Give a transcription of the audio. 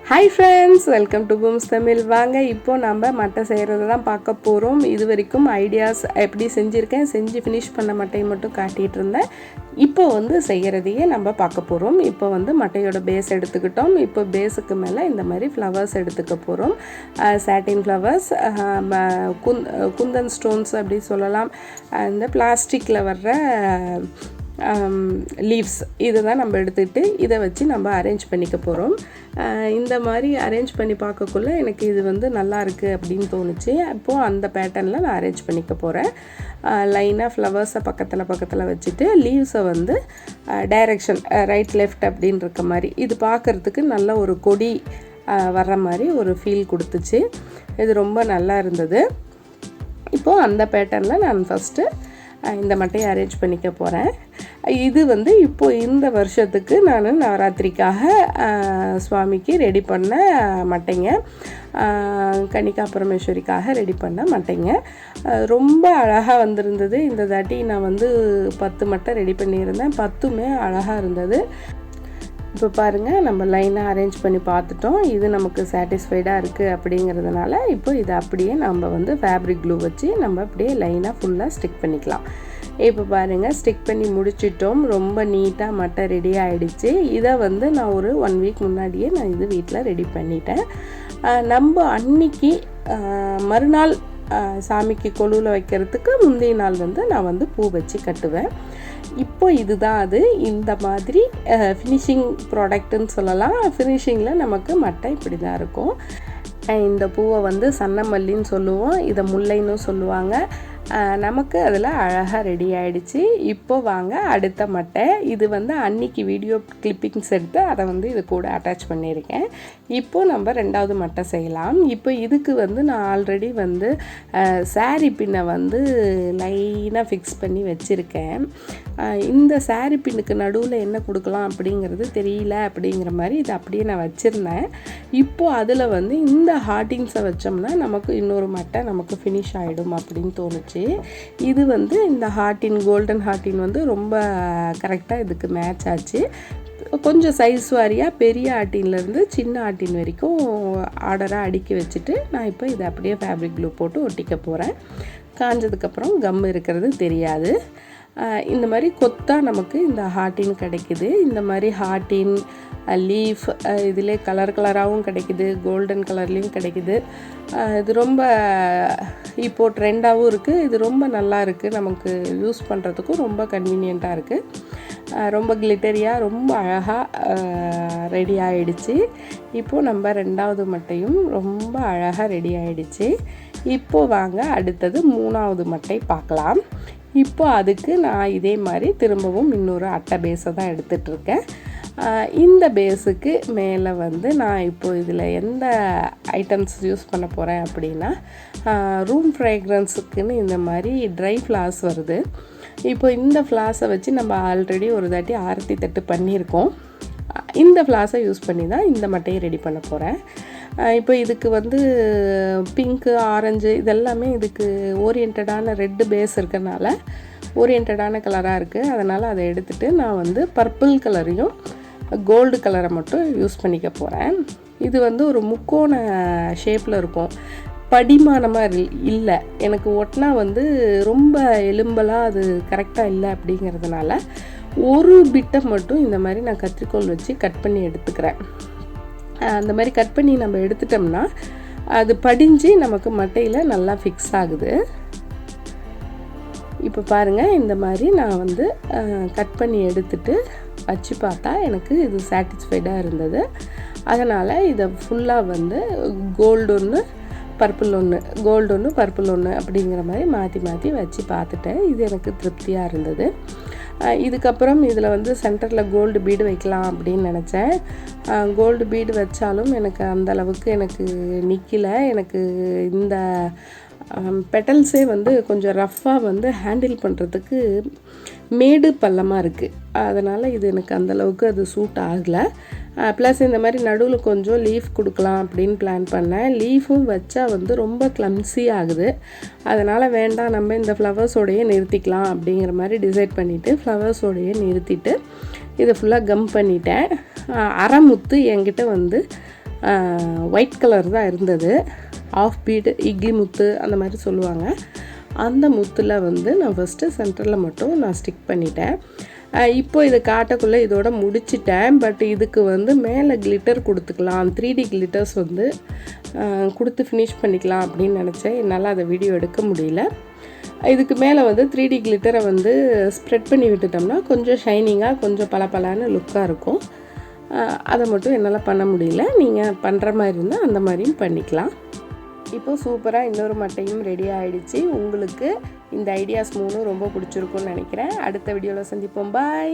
Hi friends, welcome to Booms Tamil. வாங்க இப்போது நம்ம மட்டை செய்கிறது தான் பார்க்க போகிறோம். இது வரைக்கும் ஐடியாஸ் எப்படி செஞ்சுருக்கேன், செஞ்சு ஃபினிஷ் பண்ண மட்டையை மட்டும் காட்டிகிட்டு இருந்தேன். இப்போ செய்கிறதையே நம்ம பார்க்க போகிறோம். இப்போ மட்டையோட பேஸ் எடுத்துக்கிட்டோம். இப்போ பேஸுக்கு மேலே இந்த மாதிரி ஃப்ளவர்ஸ் எடுத்துக்க போகிறோம். சாட்டின் ஃப்ளவர்ஸ், குந்தன் ஸ்டோன்ஸ் அப்படி சொல்லலாம். இந்த பிளாஸ்டிக்கில் வர்ற லீவ்ஸ் இது தான் நம்ம எடுத்துகிட்டு இதை வச்சு நம்ம அரேஞ்ச் பண்ணிக்க போகிறோம். இந்த மாதிரி அரேஞ்ச் பண்ணி பார்க்கக்குள்ள எனக்கு இது நல்லா இருக்குது அப்படின்னு தோணுச்சு. அப்போது அந்த பேட்டர்னில் நான் அரேஞ்ச் பண்ணிக்க போகிறேன். லைனாக ஃப்ளவர்ஸை பக்கத்தில் வச்சுட்டு லீவ்ஸை டைரெக்ஷன் ரைட் லெஃப்ட் அப்படின்னு இருக்க மாதிரி இது பார்க்குறதுக்கு நல்ல ஒரு கொடி வர்ற மாதிரி ஒரு ஃபீல் கொடுத்துச்சு. இது ரொம்ப நல்லா இருந்தது. இப்போது அந்த பேட்டர்னில் நான் ஃபஸ்ட்டு இந்த மட்டையை அரேஞ்ச் பண்ணிக்க போகிறேன். இது இப்போது இந்த வருஷத்துக்கு நான் நவராத்திரிக்காக சுவாமிக்கு ரெடி பண்ண மட்டைங்க, கன்னிகா பரமேஸ்வரிக்காக ரெடி பண்ண மட்டைங்க. ரொம்ப அழகாக வந்திருந்தது. இந்த தாட்டி நான் 10 மட்டை ரெடி பண்ணியிருந்தேன். 10மே அழகாக இருந்தது. இப்போ பாருங்கள், நம்ம லைனாக அரேஞ்ச் பண்ணி பார்த்துட்டோம். இது நமக்கு சாட்டிஸ்ஃபைடாக இருக்குது அப்படிங்கிறதுனால இப்போ இதை அப்படியே நம்ம ஃபேப்ரிக் க்ளூ வச்சு நம்ம அப்படியே லைனாக ஃபுல்லாக ஸ்டிக் பண்ணிக்கலாம். இப்போ பாருங்கள், ஸ்டிக் பண்ணி முடிச்சிட்டோம். ரொம்ப நீட்டாக மட்டை ரெடி ஆகிடுச்சு. இதை நான் ஒரு 1 வீக் முன்னாடியே நான் இது வீட்டில் ரெடி பண்ணிட்டேன். நம்ம அன்னைக்கு மறுநாள் சாமிக்கு கொலுவில் வைக்கிறதுக்கு முந்தைய நாள் நான் பூ வச்சு கட்டுவேன். இப்போ இதுதான் அது. இந்த மாதிரி ஃபினிஷிங் ப்ராடக்ட்டுன்னு சொல்லலாம். ஃபினிஷிங்கில் நமக்கு மட்டை இப்படி தான் இருக்கும். இந்த பூவை சன்னமல்லின்னு சொல்லுவோம், இதை முல்லைன்னு சொல்லுவாங்க. நமக்கு அதில் அழகாக ரெடி ஆகிடுச்சு. இப்போ வாங்க அடுத்த மட்டை. இது அன்னைக்கு வீடியோ கிளிப்பிங்ஸ் எடுத்து அதை இது கூட அட்டாச் பண்ணியிருக்கேன். இப்போது நம்ம 2வது மட்டை செய்யலாம். இப்போ இதுக்கு நான் ஆல்ரெடி சாரீ பின்னை லைனாக ஃபிக்ஸ் பண்ணி வச்சுருக்கேன். இந்த சாரீ பின்னுக்கு நடுவில் என்ன கொடுக்கலாம் அப்படிங்கிறது தெரியல. அப்படிங்கிற மாதிரி இதை அப்படியே நான் வச்சுருந்தேன். இப்போது அதில் இந்த ஹார்டிங்ஸை வச்சோம்னா நமக்கு இன்னொரு மட்டை நமக்கு ஃபினிஷ் ஆகிடும் அப்படின்னு தோணுச்சு. இது இந்த ஹார்டின், கோல்டன் ஹார்டின் ரொம்ப கரெக்டாக இதுக்கு மேட்ச் ஆச்சு. கொஞ்சம் சைஸ் வாரியாக பெரிய ஆட்டின்லேருந்து சின்ன ஆட்டின் வரைக்கும் ஆர்டராக அடுக்கி வச்சுட்டு நான் இப்போ இதை அப்படியே ஃபேப்ரிக் க்ளூ போட்டு ஒட்டிக்க போகிறேன். காஞ்சதுக்கப்புறம் கம் இருக்கிறது தெரியாது. இந்த மாதிரி கொத்தாக நமக்கு இந்த ஹார்டின் கிடைக்குது. இந்த மாதிரி ஹார்டின், லீஃப் இதிலே கலராகவும் கிடைக்குது, கோல்டன் கலர்லேயும் கிடைக்குது. இது ரொம்ப இப்போது ட்ரெண்டாகவும் இருக்குது. இது ரொம்ப நல்லா இருக்குது. நமக்கு யூஸ் பண்ணுறதுக்கும் ரொம்ப கன்வீனியண்ட்டாக இருக்குது. ரொம்ப கிளிட்டரியாக ரொம்ப அழகாக ரெடி ஆகிடுச்சு. இப்போது நம்ம 2வது மட்டையும் ரொம்ப அழகாக ரெடி ஆகிடுச்சு. இப்போது வாங்க அடுத்தது 3வது மட்டை பார்க்கலாம். இப்போ அதுக்கு நான் இதே மாதிரி திரும்பவும் இன்னொரு அட்டை பேஸை தான் எடுத்துகிட்ருக்கேன். இந்த பேஸுக்கு மேலே நான் இப்போது இதில் எந்த ஐட்டம்ஸ் யூஸ் பண்ண போகிறேன் அப்படின்னா, ரூம் ஃப்ரேக்ரன்ஸுக்குன்னு இந்த மாதிரி ட்ரை ஃப்ளார்ஸ் வருது. இப்போ இந்த ஃப்ளார்ஸை வச்சு நம்ம ஆல்ரெடி ஒரு தாட்டி ஆரத்தி தட்டு பண்ணியிருக்கோம். இந்த ஃப்ளார்ஸை யூஸ் பண்ணி தான் இந்த மட்டையை ரெடி பண்ண போகிறேன். இப்போ இதுக்கு பிங்க்கு, ஆரஞ்சு இதெல்லாமே இதுக்கு ஓரியன்டான ரெட்டு பேஸ் இருக்கிறனால ஓரியன்டான கலராக இருக்குது. அதனால் அதை எடுத்துகிட்டு நான் பர்பிள் கலரையும் கோல்டு கலரை மட்டும் யூஸ் பண்ணிக்க போகிறேன். இது ஒரு முக்கோண ஷேப்பில் இருக்கும். படிமானமாக இல்லை. எனக்கு ஒட்டினா ரொம்ப எலும்பலாக அது கரெக்டாக இல்லை. அப்படிங்கிறதுனால ஒரு பிட்டை மட்டும் இந்த மாதிரி நான் கத்திரிக்கோல் வச்சு கட் பண்ணி எடுத்துக்கிறேன். அந்த மாதிரி கட் பண்ணி நம்ம எடுத்துட்டோம்னா அது படிஞ்சு நமக்கு மட்டையில் நல்லா ஃபிக்ஸ் ஆகுது. இப்போ பாருங்கள், இந்த மாதிரி நான் கட் பண்ணி எடுத்துட்டு வச்சு பார்த்தா எனக்கு இது சாட்டிஸ்ஃபைடாக இருந்தது. அதனால் இதை ஃபுல்லாக கோல்டு ஒன்று, பர்பிள் ஒன்று, கோல்டு ஒன்று, பர்பிள் ஒன்று அப்படிங்கிற மாதிரி மாற்றி வச்சு பார்த்துட்டேன். இது எனக்கு திருப்தியாக இருந்தது. இதுக்கப்புறம் இதில் சென்டரில் கோல்டு பீடு வைக்கலாம் அப்படின்னு நினச்சேன். கோல்டு பீடு வச்சாலும் எனக்கு அந்தளவுக்கு எனக்கு நிற்கலை. எனக்கு இந்த பெட்டல்ஸே கொஞ்சம் ரஃப்பாக ஹேண்டில் பண்ணுறதுக்கு மேடு பள்ளமாக இருக்குது. அதனால் இது எனக்கு அந்தளவுக்கு அது சூட் ஆகலை. ப்ளஸ் இந்த மாதிரி நடுவில் கொஞ்சம் லீஃப் கொடுக்கலாம் அப்படின்னு பிளான் பண்ணேன். லீஃபும் வச்சா ரொம்ப கிளம்ஸி ஆகுது. அதனால் வேண்டாம், நம்ம இந்த ஃப்ளவர்ஸோடையே நிறுத்திக்கலாம் அப்படிங்கிற மாதிரி டிசைட் பண்ணிவிட்டு ஃப்ளவர்ஸோடையே நிறுத்திட்டு இதை ஃபுல்லாக கம் பண்ணிட்டேன். அரைமுத்து என்கிட்ட ஒயிட் கலர் தான் இருந்தது. ஆஃப் பீடு இட்லி முத்து அந்த மாதிரி சொல்லுவாங்க. அந்த முத்தில் வந்து நான் ஃபஸ்ட்டு சென்டரில் மட்டும் நான் ஸ்டிக் பண்ணிட்டேன். இப்போ இதை காட்டக்குள்ளே இதோட முடிச்சிட்டேன். பட் இதுக்கு வந்து மேலே கிளிட்டர் கொடுத்துக்கலாம், 3D கிளிட்டர்ஸ் வந்து கொடுத்து ஃபினிஷ் பண்ணிக்கலாம் அப்படின்னு நினச்சேன். என்னால் அதை வீடியோ எடுக்க முடியல. இதுக்கு மேலே வந்து 3D கிளிட்டரை வந்து ஸ்ப்ரெட் பண்ணி விட்டுட்டோம்னா கொஞ்சம் ஷைனிங்காக கொஞ்சம் பளபளன்னு லுக்காக இருக்கும். அதை மட்டும் என்னால் பண்ண முடியல. நீங்கள் பண்ணுற மாதிரி இருந்தால் அந்த மாதிரியும் பண்ணிக்கலாம். இப்போது சூப்பராக இன்னொரு மட்டையும் ரெடி ஆகிடுச்சு. உங்களுக்கு இந்த ஐடியாஸ் 3 ரொம்ப பிடிச்சிருக்குன்னு நினைக்கிறேன். அடுத்த வீடியோவில் சந்திப்போம். பாய்.